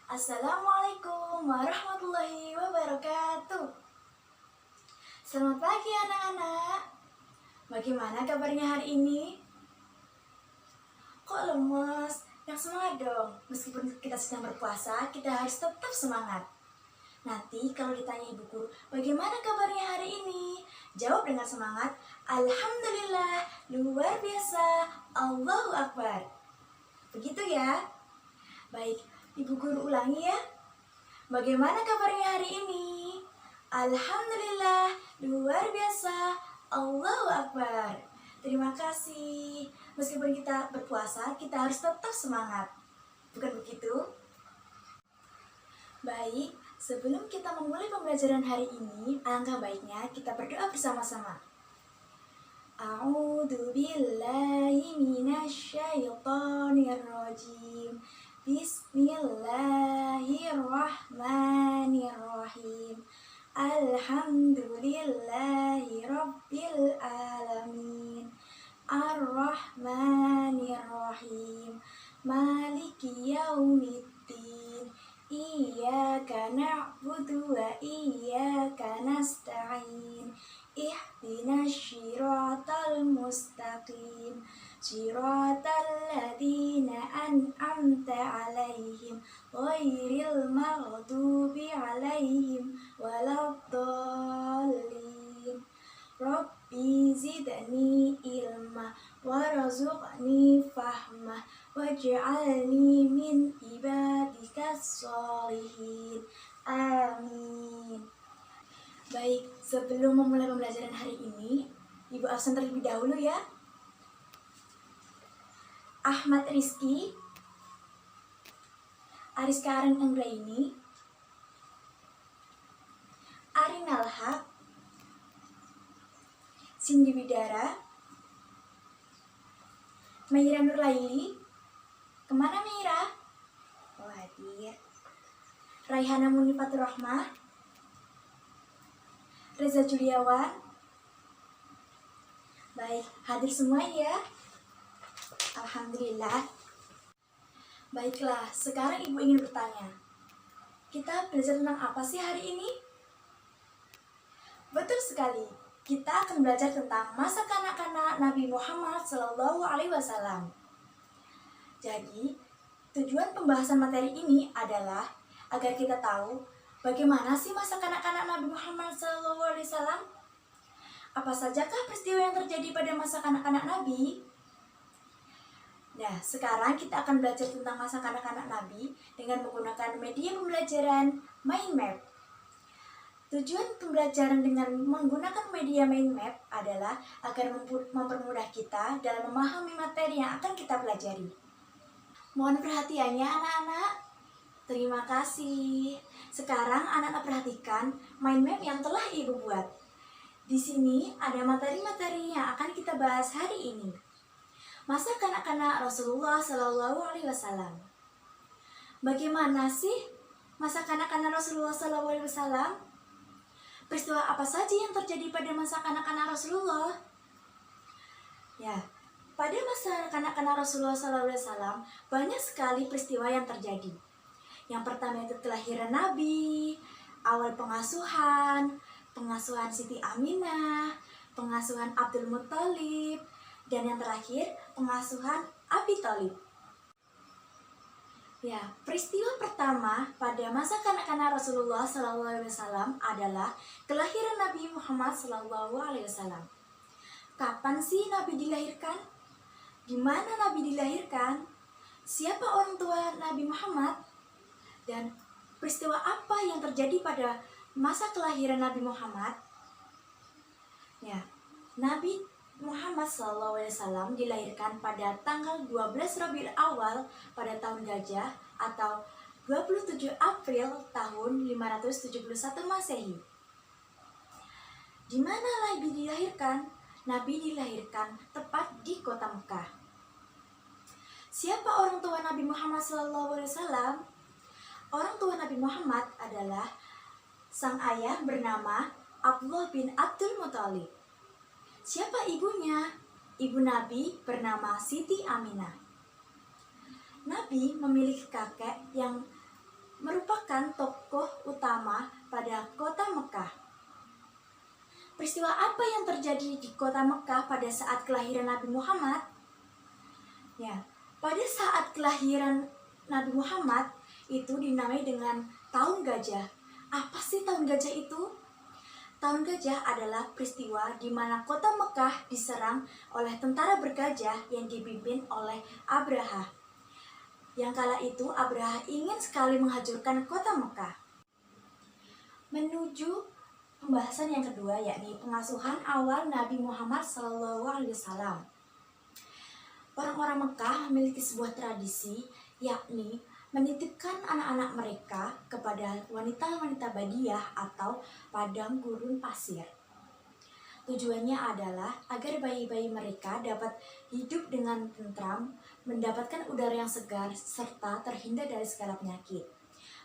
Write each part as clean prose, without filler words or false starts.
Assalamualaikum warahmatullahi wabarakatuh. Selamat pagi anak-anak. Bagaimana kabarnya hari ini? Kok lemes? Yang semangat dong. Meskipun kita sedang berpuasa, kita harus tetap semangat. Nanti kalau ditanya ibu guru, bagaimana kabarnya hari ini? Jawab dengan semangat, Alhamdulillah, luar biasa, Allahu Akbar. Begitu ya? Baik, ibu guru ulangi ya. Bagaimana kabarnya hari ini? Alhamdulillah, luar biasa, Allahu Akbar. Terima kasih. Meskipun kita berpuasa, kita harus tetap semangat. Bukan begitu? Baik, sebelum kita memulai pembelajaran hari ini, alangkah baiknya kita berdoa bersama-sama. A'udzu billahi minasyaitonir rajim. Bismillahirrahmanirrahim. Alhamdulillahi rabbil alamin. Ar-Rahmanir-Rahim. Maliki yaumiddin. Iyyaka na'budu wa iyyaka nasta'in. Ihdinas syiratal mustaqim. Syiratal ladzina an'amta 'alaihim ghairil maghdubi 'alaihim waladdallin. Rabbi zidni ilma warzuqni fahma waj'alni min ibadikas sholihin. Amin. Baik, sebelum memulai pembelajaran hari ini, Ibu absen terlebih dahulu ya. Ahmad Rizky, Aris Karen Anggraini, Arinal Haq, Cindy Widara, Meira Nurlaili. Kemana Meira? Oh, hadir. Raihana Munifatur Rahmah, Reza Juliawan. Baik, hadir semua ya. Alhamdulillah. Baiklah, sekarang Ibu ingin bertanya. Kita belajar tentang apa sih hari ini? Betul sekali. Kita akan belajar tentang masa kanak-kanak Nabi Muhammad SAW. Jadi, tujuan pembahasan materi ini adalah agar kita tahu bagaimana sih masa kanak-kanak Nabi Muhammad SAW. Apa sajakah peristiwa yang terjadi pada masa kanak-kanak Nabi? Nah, sekarang kita akan belajar tentang masa kanak-kanak Nabi dengan menggunakan media pembelajaran Mind Map. Tujuan pembelajaran dengan menggunakan media Mind Map adalah agar mempermudah kita dalam memahami materi yang akan kita pelajari. Mohon perhatiannya anak-anak. Terima kasih. Sekarang anak-anak perhatikan mind map yang telah Ibu buat. Di sini ada materi-materi yang akan kita bahas hari ini. Masa kanak-kanak Rasulullah SAW. Bagaimana sih masa kanak-kanak Rasulullah SAW? Peristiwa apa saja yang terjadi pada masa kanak-kanak Rasulullah? Ya, pada masa kanak-kanak Rasulullah SAW banyak sekali peristiwa yang terjadi. Yang pertama itu kelahiran Nabi, awal pengasuhan Siti Aminah, pengasuhan Abdul Muttalib, dan yang terakhir pengasuhan Abi Thalib. Ya, peristiwa pertama pada masa kanak-kanak Rasulullah SAW adalah kelahiran Nabi Muhammad SAW. Kapan sih Nabi dilahirkan? Di mana Nabi dilahirkan? Siapa orang tua Nabi Muhammad? Dan peristiwa apa yang terjadi pada masa kelahiran Nabi Muhammad? Ya, Nabi Muhammad SAW dilahirkan pada tanggal 12 Rabiul Awal pada tahun Gajah atau 27 April tahun 571 Masehi. Di mana Nabi dilahirkan? Nabi dilahirkan tepat di kota Mekah. Siapa orang tua Nabi Muhammad SAW? Orang tua Nabi Muhammad adalah sang ayah bernama Abdullah bin Abdul Muttalib. Siapa ibunya? Ibu Nabi bernama Siti Aminah. Nabi memiliki kakek yang merupakan tokoh utama pada kota Mekah. Peristiwa apa yang terjadi di kota Mekah pada saat kelahiran Nabi Muhammad? Ya, pada saat kelahiran Nabi Muhammad itu dinamai dengan Tahun Gajah. Apa sih Tahun Gajah itu? Tahun Gajah adalah peristiwa di mana kota Mekah diserang oleh tentara bergajah yang dipimpin oleh Abraha. Yang kala itu Abraha ingin sekali menghancurkan kota Mekah. Menuju pembahasan yang kedua, yakni pengasuhan awal Nabi Muhammad SAW. Orang-orang Mekah memiliki sebuah tradisi, yakni menitipkan anak-anak mereka kepada wanita-wanita badiah atau padang gurun pasir. Tujuannya adalah agar bayi-bayi mereka dapat hidup dengan tentram, mendapatkan udara yang segar, serta terhindar dari segala penyakit.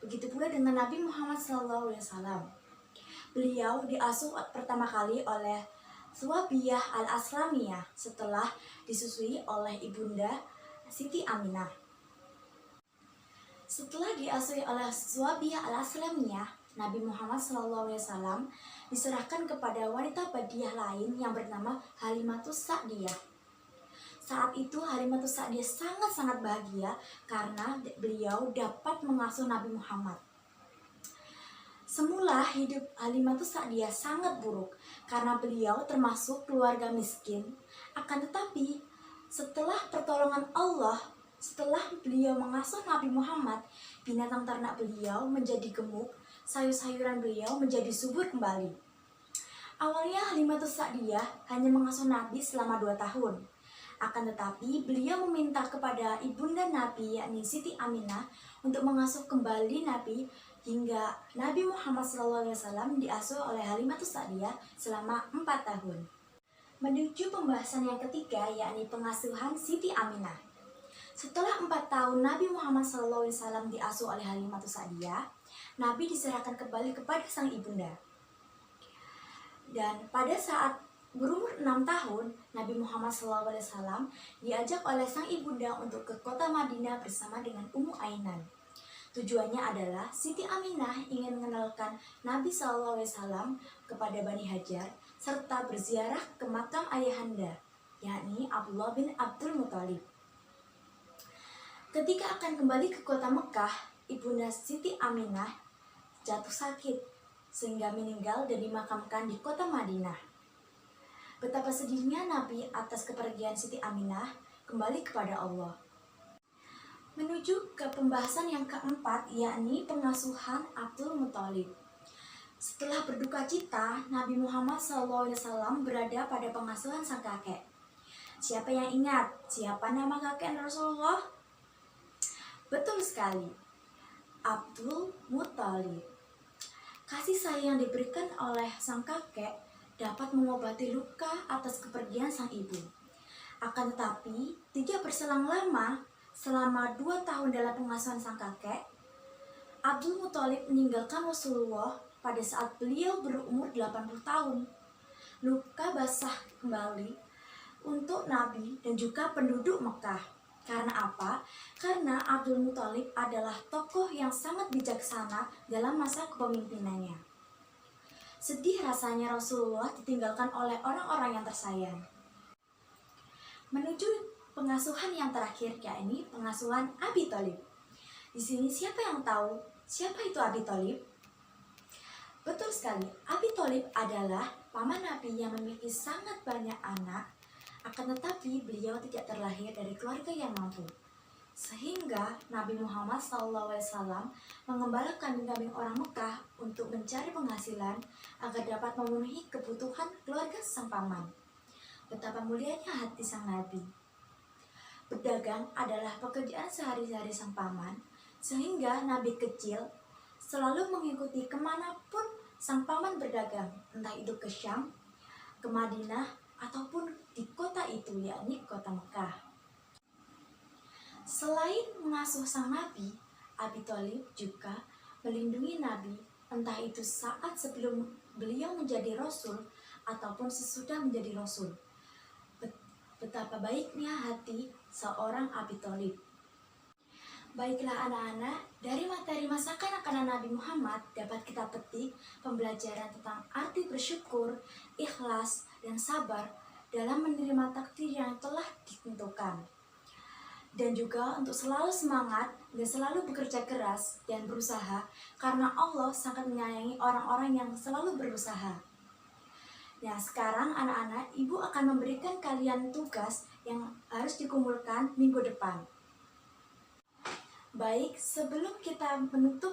Begitu pula dengan Nabi Muhammad SAW. Beliau diasuh pertama kali oleh Suwabiyah al-Aslamiyah setelah disusui oleh ibunda Siti Aminah. Setelah diasuh oleh Suwabiyah al-Aslamiyah, Nabi Muhammad SAW diserahkan kepada wanita badiah lain yang bernama Halimatus Sa'diyah. Saat itu Halimatus Sa'diyah sangat-sangat bahagia karena beliau dapat mengasuh Nabi Muhammad. Semula hidup Halimatus Sa'diyah sangat buruk karena beliau termasuk keluarga miskin. Akan tetapi setelah pertolongan Allah, setelah beliau mengasuh Nabi Muhammad, binatang ternak beliau menjadi gemuk, sayur-sayuran beliau menjadi subur kembali. Awalnya Halimatus Sa'diyah hanya mengasuh Nabi selama 2 tahun. Akan tetapi beliau meminta kepada ibunda Nabi, yakni Siti Aminah, untuk mengasuh kembali Nabi hingga Nabi Muhammad SAW diasuh oleh Halimatus Sa'diyah selama 4 tahun. Menuju pembahasan yang ketiga, yakni pengasuhan Siti Aminah. Setelah 4 tahun Nabi Muhammad SAW diasuh oleh Halimatus Sa'diyah, Nabi diserahkan kembali kepada sang ibunda. Dan pada saat berumur 6 tahun, Nabi Muhammad SAW diajak oleh sang ibunda untuk ke kota Madinah bersama dengan Ummu Aiman. Tujuannya adalah Siti Aminah ingin mengenalkan Nabi SAW kepada Bani Hajar serta berziarah ke makam ayahanda, yakni Abdullah bin Abdul Muthalib. Ketika akan kembali ke kota Mekah, ibunda Siti Aminah jatuh sakit sehingga meninggal dan dimakamkan di kota Madinah. Betapa sedihnya Nabi atas kepergian Siti Aminah kembali kepada Allah. Menuju ke pembahasan yang keempat, yakni pengasuhan Abdul Muthalib. Setelah berduka cita, Nabi Muhammad SAW berada pada pengasuhan sang kakek. Siapa yang ingat siapa nama kakek Rasulullah? Betul sekali, Abdul Muthalib. Kasih sayang yang diberikan oleh sang kakek dapat mengobati luka atas kepergian sang ibu. Akan tetapi, tidak berselang lama, selama 2 tahun dalam pengasuhan sang kakek, Abdul Muthalib meninggalkan Rasulullah pada saat beliau berumur 80 tahun. Luka basah kembali untuk Nabi dan juga penduduk Mekah. Karena apa? Karena Abdul Muthalib adalah tokoh yang sangat bijaksana dalam masa kepemimpinannya. Sedih rasanya Rasulullah ditinggalkan oleh orang-orang yang tersayang. Menuju pengasuhan yang terakhir, yakni pengasuhan Abi Thalib. Di sini siapa yang tahu siapa itu Abi Thalib? Betul sekali, Abi Thalib adalah paman Nabi yang memiliki sangat banyak anak. Akan tetapi beliau tidak terlahir dari keluarga yang mampu. Sehingga Nabi Muhammad SAW mengembalakan kambing-kambing orang Mekah untuk mencari penghasilan agar dapat memenuhi kebutuhan keluarga sang paman. Betapa mulianya hati sang Nabi. Berdagang adalah pekerjaan sehari-hari sang paman, sehingga Nabi kecil selalu mengikuti kemanapun sang paman berdagang, entah itu ke Syam, ke Madinah, ataupun di kota itu, yakni kota Mekah. Selain mengasuh sang Nabi, Abi Thalib juga melindungi Nabi, entah itu saat sebelum beliau menjadi Rasul ataupun sesudah menjadi Rasul. Betapa baiknya hati seorang Abi Thalib. Baiklah anak-anak, dari materi masa kanak-kanak Nabi Muhammad dapat kita petik pembelajaran tentang arti bersyukur, ikhlas, dan sabar dalam menerima takdir yang telah ditentukan. Dan juga untuk selalu semangat dan selalu bekerja keras dan berusaha karena Allah sangat menyayangi orang-orang yang selalu berusaha. Nah, sekarang anak-anak, Ibu akan memberikan kalian tugas yang harus dikumpulkan minggu depan. Baik, sebelum kita menutup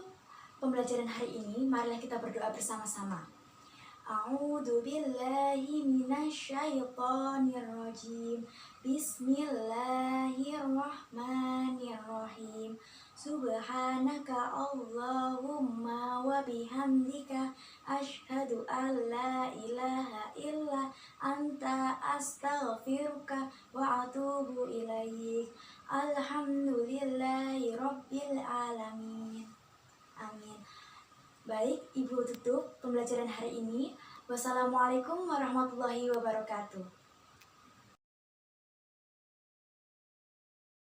pembelajaran hari ini, marilah kita berdoa bersama-sama. A'udzu billahi minasyaitonir rajim. Bismillahirrahmanirrahim. Subhanaka Allahumma wa bihamdika asyhadu an la ilaha illa anta astaghfiruka wa atubu ilaik. Alhamdulillahi rabbil alamin. Amin. Baik, Ibu tutup pembelajaran hari ini. Wassalamualaikum warahmatullahi wabarakatuh.